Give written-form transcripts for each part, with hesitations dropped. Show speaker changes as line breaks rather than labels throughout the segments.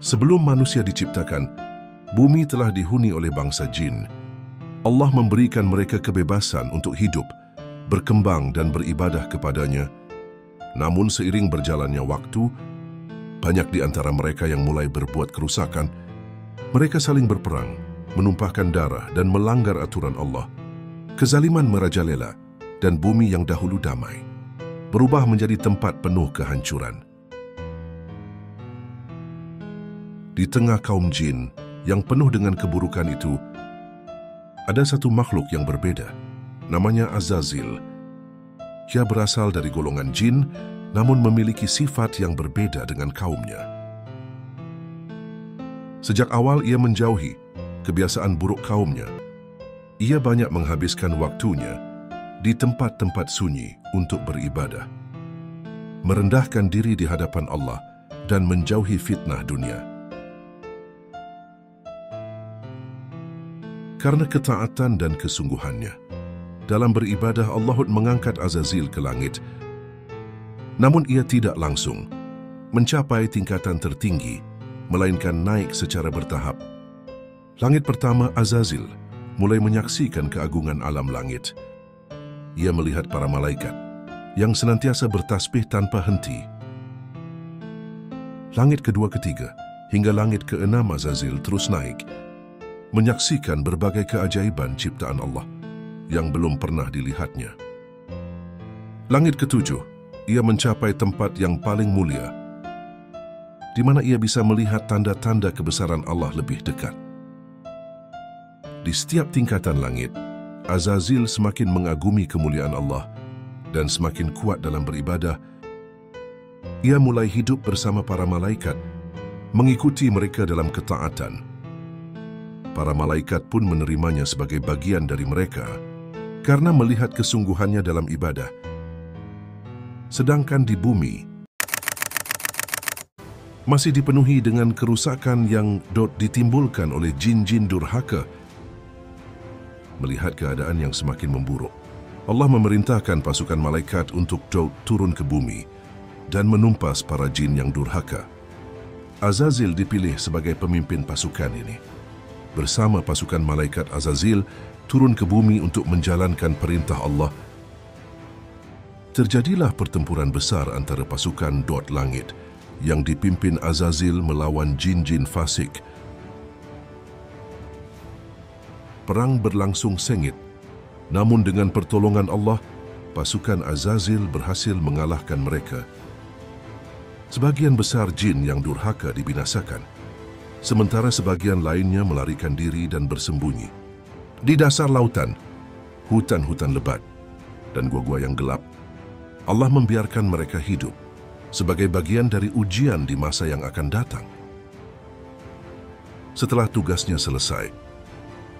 Sebelum manusia diciptakan, bumi telah dihuni oleh bangsa jin. Allah memberikan mereka kebebasan untuk hidup, berkembang dan beribadah kepadanya. Namun seiring berjalannya waktu, banyak di antara mereka yang mulai berbuat kerusakan. Mereka saling berperang, menumpahkan darah dan melanggar aturan Allah. Kezaliman merajalela dan bumi yang dahulu damai berubah menjadi tempat penuh kehancuran. Di tengah kaum jin yang penuh dengan keburukan itu, ada satu makhluk yang berbeda, namanya Azazil. Ia berasal dari golongan jin, namun memiliki sifat yang berbeda dengan kaumnya. Sejak awal ia menjauhi kebiasaan buruk kaumnya. Ia banyak menghabiskan waktunya di tempat-tempat sunyi untuk beribadah, merendahkan diri di hadapan Allah dan menjauhi fitnah dunia. Karena ketaatan dan kesungguhannya dalam beribadah, Allah mengangkat Azazil ke langit. Namun ia tidak langsung mencapai tingkatan tertinggi, melainkan naik secara bertahap. Langit pertama, Azazil mulai menyaksikan keagungan alam langit. Ia melihat para malaikat yang senantiasa bertasbih tanpa henti. Langit kedua, ketiga, hingga langit keenam, Azazil terus naik, menyaksikan berbagai keajaiban ciptaan Allah yang belum pernah dilihatnya. Langit ketujuh, ia mencapai tempat yang paling mulia, di mana ia bisa melihat tanda-tanda kebesaran Allah lebih dekat. Di setiap tingkatan langit, Azazil semakin mengagumi kemuliaan Allah dan semakin kuat dalam beribadah. Ia mulai hidup bersama para malaikat, mengikuti mereka dalam ketaatan. Para malaikat pun menerimanya sebagai bagian dari mereka karena melihat kesungguhannya dalam ibadah. Sedangkan di bumi masih dipenuhi dengan kerusakan yang ditimbulkan oleh jin-jin durhaka. Melihat keadaan yang semakin memburuk, Allah memerintahkan pasukan malaikat untuk turun ke bumi dan menumpas para jin yang durhaka. Azazil dipilih sebagai pemimpin pasukan ini. Bersama pasukan malaikat, Azazil turun ke bumi untuk menjalankan perintah Allah. Terjadilah pertempuran besar antara pasukan langit yang dipimpin Azazil melawan jin-jin fasik. Perang berlangsung sengit, namun dengan pertolongan Allah, pasukan Azazil berhasil mengalahkan mereka. Sebagian besar jin yang durhaka dibinasakan, sementara sebagian lainnya melarikan diri dan bersembunyi. Di dasar lautan, hutan-hutan lebat, dan gua-gua yang gelap, Allah membiarkan mereka hidup sebagai bagian dari ujian di masa yang akan datang. Setelah tugasnya selesai,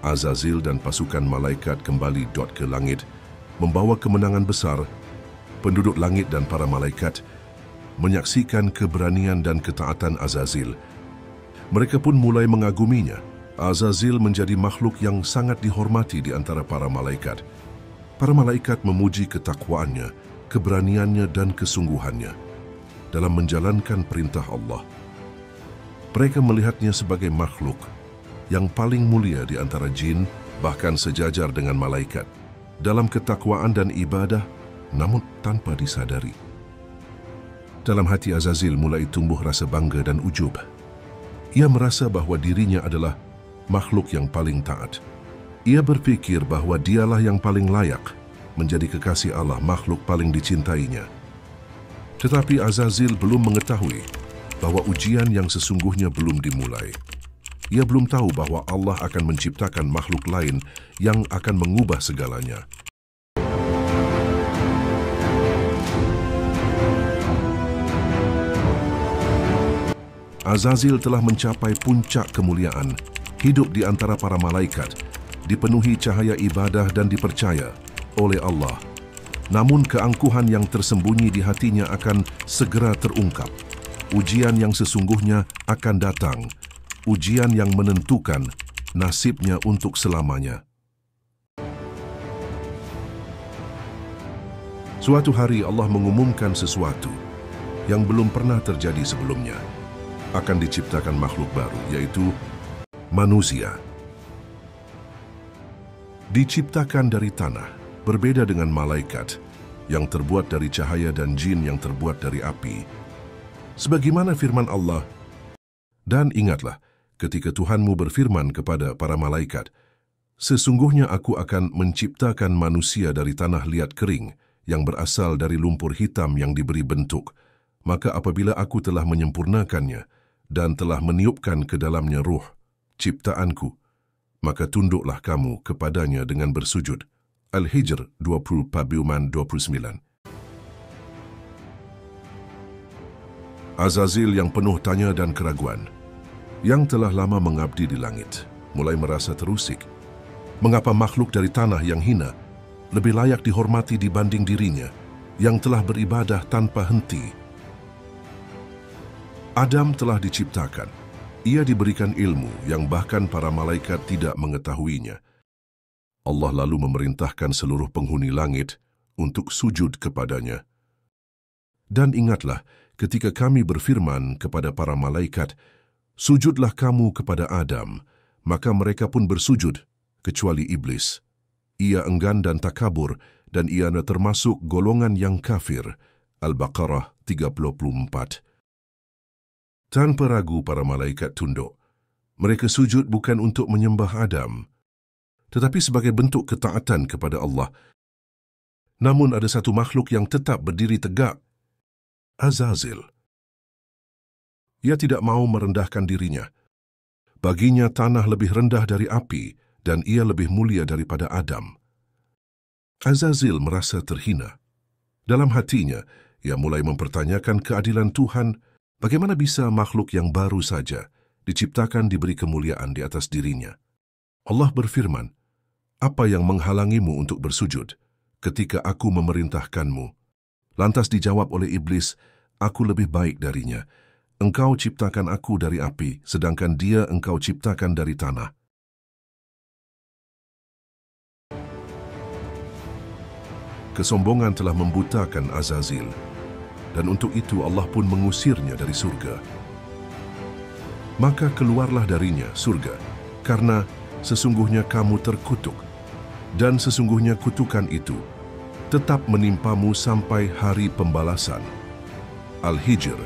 Azazil dan pasukan malaikat kembali ke langit, membawa kemenangan besar. Penduduk langit dan para malaikat menyaksikan keberanian dan ketaatan Azazil. Mereka pun mulai mengaguminya. Azazil menjadi makhluk yang sangat dihormati di antara para malaikat. Para malaikat memuji ketakwaannya, keberaniannya dan kesungguhannya dalam menjalankan perintah Allah. Mereka melihatnya sebagai makhluk yang paling mulia di antara jin, bahkan sejajar dengan malaikat, dalam ketakwaan dan ibadah, namun tanpa disadari. Dalam hati Azazil mulai tumbuh rasa bangga dan ujub. Ia merasa bahwa dirinya adalah makhluk yang paling taat. Ia berpikir bahwa dialah yang paling layak menjadi kekasih Allah, makhluk paling dicintainya. Tetapi Azazil belum mengetahui bahwa ujian yang sesungguhnya belum dimulai. Ia belum tahu bahwa Allah akan menciptakan makhluk lain yang akan mengubah segalanya. Azazil telah mencapai puncak kemuliaan, hidup di antara para malaikat, dipenuhi cahaya ibadah dan dipercaya oleh Allah. Namun keangkuhan yang tersembunyi di hatinya akan segera terungkap. Ujian yang sesungguhnya akan datang, ujian yang menentukan nasibnya untuk selamanya. Suatu hari Allah mengumumkan sesuatu yang belum pernah terjadi sebelumnya. akan diciptakan makhluk baru, yaitu manusia. Diciptakan dari tanah, berbeda dengan malaikat yang terbuat dari cahaya dan jin yang terbuat dari api. Sebagaimana firman Allah, "Dan ingatlah ketika Tuhanmu berfirman kepada para malaikat, sesungguhnya aku akan menciptakan manusia dari tanah liat kering yang berasal dari lumpur hitam yang diberi bentuk. Maka apabila aku telah menyempurnakannya dan telah meniupkan ke dalamnya ruh ciptaanku, maka tunduklah kamu kepadanya dengan bersujud." Al-Hijr 20:29. Azazil yang penuh tanya dan keraguan, yang telah lama mengabdi di langit, mulai merasa terusik. Mengapa makhluk dari tanah yang hina lebih layak dihormati dibanding dirinya yang telah beribadah tanpa henti? Adam telah diciptakan. Ia diberikan ilmu yang bahkan para malaikat tidak mengetahuinya. Allah lalu memerintahkan seluruh penghuni langit untuk sujud kepadanya. Dan ingatlah ketika kami berfirman kepada para malaikat, "Sujudlah kamu kepada Adam," maka mereka pun bersujud, kecuali iblis. Ia enggan dan takabur, dan ia termasuk golongan yang kafir. Al-Baqarah 34. Tanpa ragu para malaikat tunduk. Mereka sujud bukan untuk menyembah Adam, tetapi sebagai bentuk ketaatan kepada Allah. Namun ada satu makhluk yang tetap berdiri tegak, Azazil. Ia tidak mau merendahkan dirinya. Baginya tanah lebih rendah dari api dan ia lebih mulia daripada Adam. Azazil merasa terhina. Dalam hatinya, ia mulai mempertanyakan keadilan Tuhan. Bagaimana bisa makhluk yang baru saja diciptakan diberi kemuliaan di atas dirinya? Allah berfirman, "Apa yang menghalangimu untuk bersujud ketika aku memerintahkanmu?" Lantas dijawab oleh iblis, "Aku lebih baik darinya. Engkau ciptakan aku dari api, sedangkan dia engkau ciptakan dari tanah." Kesombongan telah membutakan Azazil, dan untuk itu Allah pun mengusirnya dari surga. Maka keluarlah darinya, surga, karena sesungguhnya kamu terkutuk, dan sesungguhnya kutukan itu tetap menimpamu sampai hari pembalasan. Al-Hijr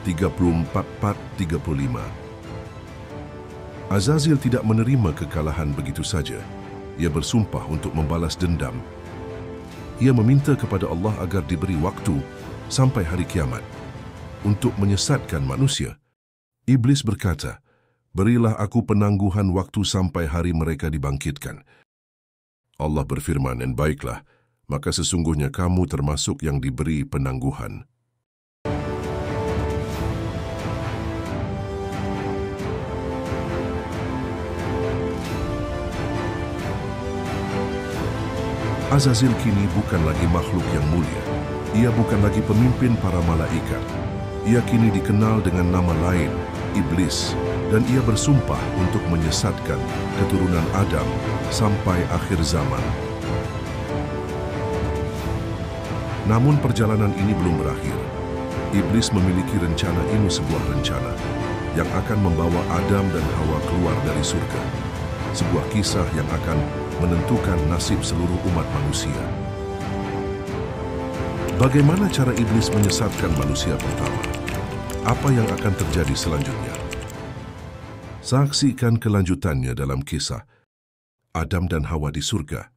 34:35. Azazil tidak menerima kekalahan begitu saja. Ia bersumpah untuk membalas dendam. Ia meminta kepada Allah agar diberi waktu sampai hari kiamat untuk menyesatkan manusia. Iblis berkata, "Berilah aku penangguhan waktu sampai hari mereka dibangkitkan." Allah berfirman, "Dan baiklah, maka sesungguhnya kamu termasuk yang diberi penangguhan." Azazil kini bukan lagi makhluk yang mulia. Ia bukan lagi pemimpin para malaikat. Ia kini dikenal dengan nama lain, Iblis, dan ia bersumpah untuk menyesatkan keturunan Adam sampai akhir zaman. Namun perjalanan ini belum berakhir. Iblis memiliki rencana ini, sebuah rencana yang akan membawa Adam dan Hawa keluar dari surga. Sebuah kisah yang akan menentukan nasib seluruh umat manusia. Bagaimana cara iblis menyesatkan manusia pertama? Apa yang akan terjadi selanjutnya? Saksikan kelanjutannya dalam kisah Adam dan Hawa di surga.